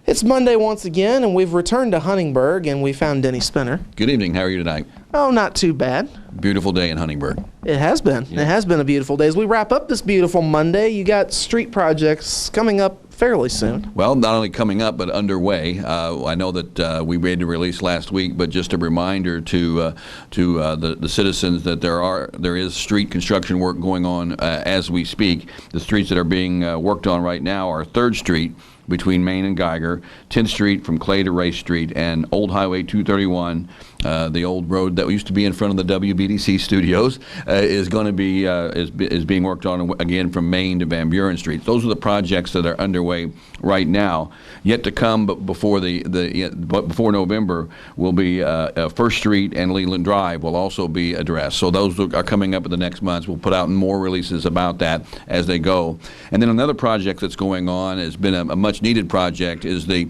It's Monday once again, and we've returned to Huntingburg, and we found Denny Spinner. Good evening. How are you tonight? Oh, not too bad. Beautiful day in Huntingburg. It has been. Yeah. It has been a beautiful day. As we wrap up this beautiful Monday, you got street projects coming up fairly soon. Well, not only coming up, but underway. I know that we made a release last week, but just a reminder to the citizens that there is street construction work going on as we speak. The streets that are being worked on right now are 3rd Street between Main and Geiger, 10th Street from Clay to Race Street, and Old Highway 231, the old road that used to be in front of the WBDC studios, is going to be is being worked on again from Main to Van Buren Street. Those are the projects that are underway right now. Yet to come, but before before November, will be 1st Street and Leland Drive will also be addressed. So those are coming up in the next months. We'll put out more releases about that as they go. And then another project that's going on has been a much needed project is a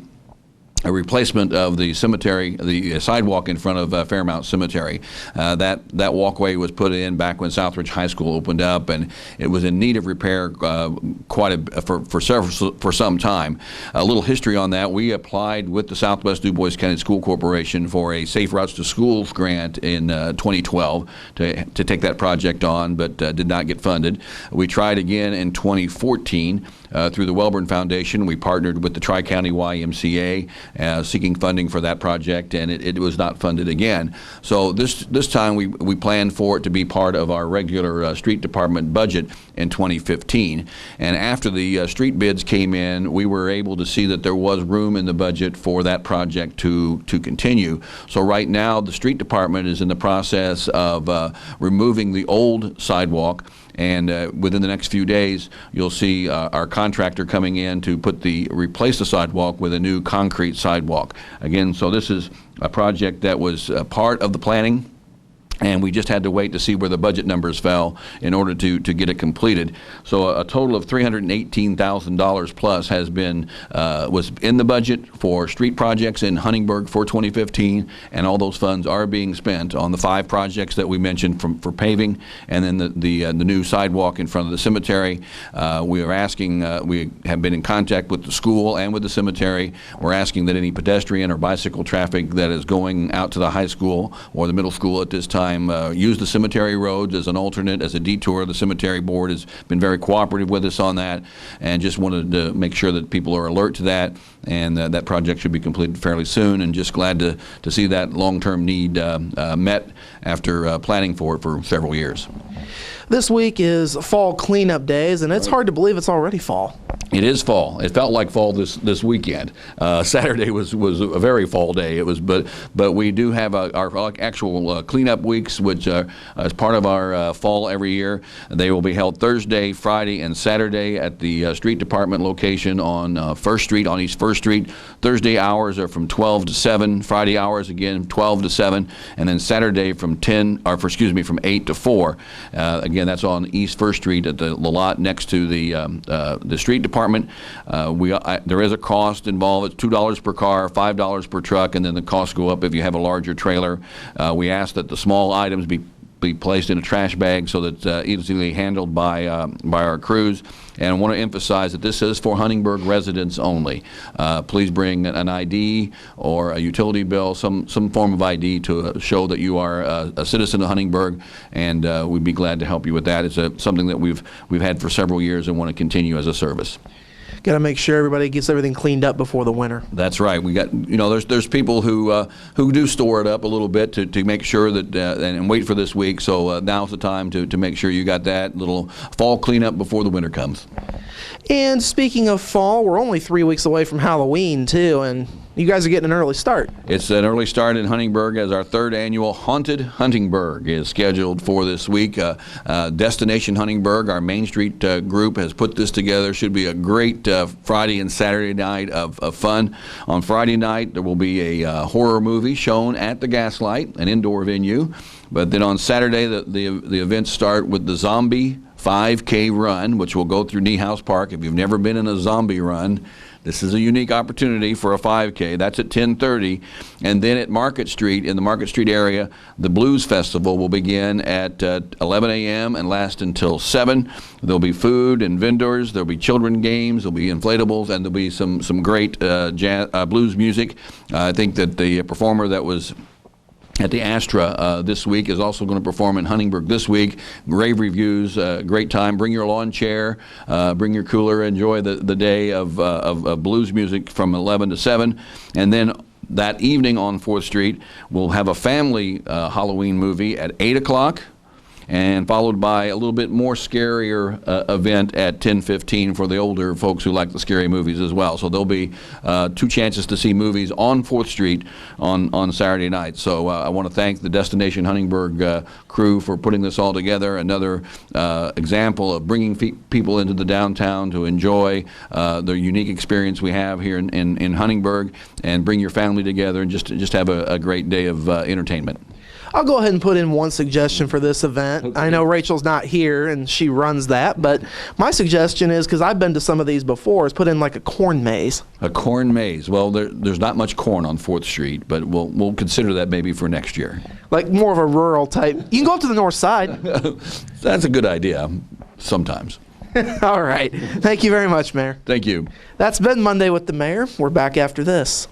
replacement of the cemetery, the sidewalk in front of Fairmount Cemetery. That walkway was put in back when Southridge High School opened up, and it was in need of repair for some time. A little history on that: we applied with the Southwest DuBois County School Corporation for a Safe Routes to Schools grant in 2012 to take that project on, but did not get funded. We tried again in 2014 through the Wellborn Foundation. We partnered with the Tri-County YMCA. Seeking funding for that project, and it was not funded again. So this time we planned for it to be part of our regular street department budget in 2015. And after the street bids came in, we were able to see that there was room in the budget for that project to continue. So right now the street department is in the process of removing the old sidewalk. And within the next few days, you'll see our contractor coming in to replace the sidewalk with a new concrete sidewalk. Again, so this is a project that was part of the planning, and we just had to wait to see where the budget numbers fell in order to get it completed. So a total of $318,000 plus was in the budget for street projects in Huntingburg for 2015, and all those funds are being spent on the 5 projects that we mentioned for paving, and then the new sidewalk in front of the cemetery. We have been in contact with the school and with the cemetery. We're asking that any pedestrian or bicycle traffic that is going out to the high school or the middle school at this time use the cemetery roads as an alternate, as a detour. The cemetery board has been very cooperative with us on that, and just wanted to make sure that people are alert to that, and that project should be completed fairly soon, and just glad to see that long-term need met after planning for it for several years. This week is fall cleanup days, and it's hard to believe it's already fall. It is fall. It felt like fall this weekend. Saturday was a very fall day. But we do have our actual cleanup weeks, which is part of our fall every year. They will be held Thursday, Friday, and Saturday at the street department location on 1st Street, on East 1st Street. Thursday hours are from 12 to 7. Friday hours again 12 to 7, and then Saturday from 8 to 4. Again, that's on East 1st Street at the lot next to the street department. There is a cost involved. It's $2 per car, $5 per truck, and then the costs go up if you have a larger trailer. We ask that the small items be placed in a trash bag so that it's easily handled by our crews. And I want to emphasize that this is for Huntingburg residents only. Please bring an ID or a utility bill, some form of ID to show that you are a citizen of Huntingburg, and we'd be glad to help you with that. It's something that we've had for several years and want to continue as a service. Got to make sure everybody gets everything cleaned up before the winter. That's right. We got, there's people who do store it up a little bit to make sure that and wait for this week. So now's the time to make sure you got that little fall cleanup before the winter comes. And speaking of fall, we're only 3 weeks away from Halloween too, and you guys are getting an early start. It's an early start in Huntingburg, as our 3rd annual Haunted Huntingburg is scheduled for this week. Destination Huntingburg, our Main Street group, has put this together. Should be a great Friday and Saturday night of fun. On Friday night, there will be a horror movie shown at the Gaslight, an indoor venue. But then on Saturday, the events start with the Zombie 5K run, which will go through Niehaus Park. If you've never been in a zombie run, this is a unique opportunity for a 5K. That's at 10:30. And then at Market Street, in the Market Street area, the Blues Festival will begin at 11 a.m. and last until 7. There'll be food and vendors. There'll be children games. There'll be inflatables, and there'll be some great blues music. I think that the performer that was at the Astra this week is also going to perform in Huntingburg this week. Rave reviews, great time. Bring your lawn chair, bring your cooler, enjoy the day of blues music from 11 to 7. And then that evening on 4th Street, we'll have a family Halloween movie at 8 o'clock. And followed by a little bit more scarier event at 10:15 for the older folks who like the scary movies as well. So there'll be 2 chances to see movies on 4th Street on Saturday night. So I want to thank the Destination Huntingburg crew for putting this all together. Another example of bringing people into the downtown to enjoy the unique experience we have here in Huntingburg, and bring your family together and just have a great day of entertainment. I'll go ahead and put in one suggestion for this event. Okay. I know Rachel's not here and she runs that, but my suggestion is, because I've been to some of these before, is put in like a corn maze. A corn maze. Well, there's not much corn on 4th Street, but we'll consider that maybe for next year. Like more of a rural type. You can go up to the north side. That's a good idea, sometimes. All right. Thank you very much, Mayor. Thank you. That's been Monday with the Mayor. We're back after this.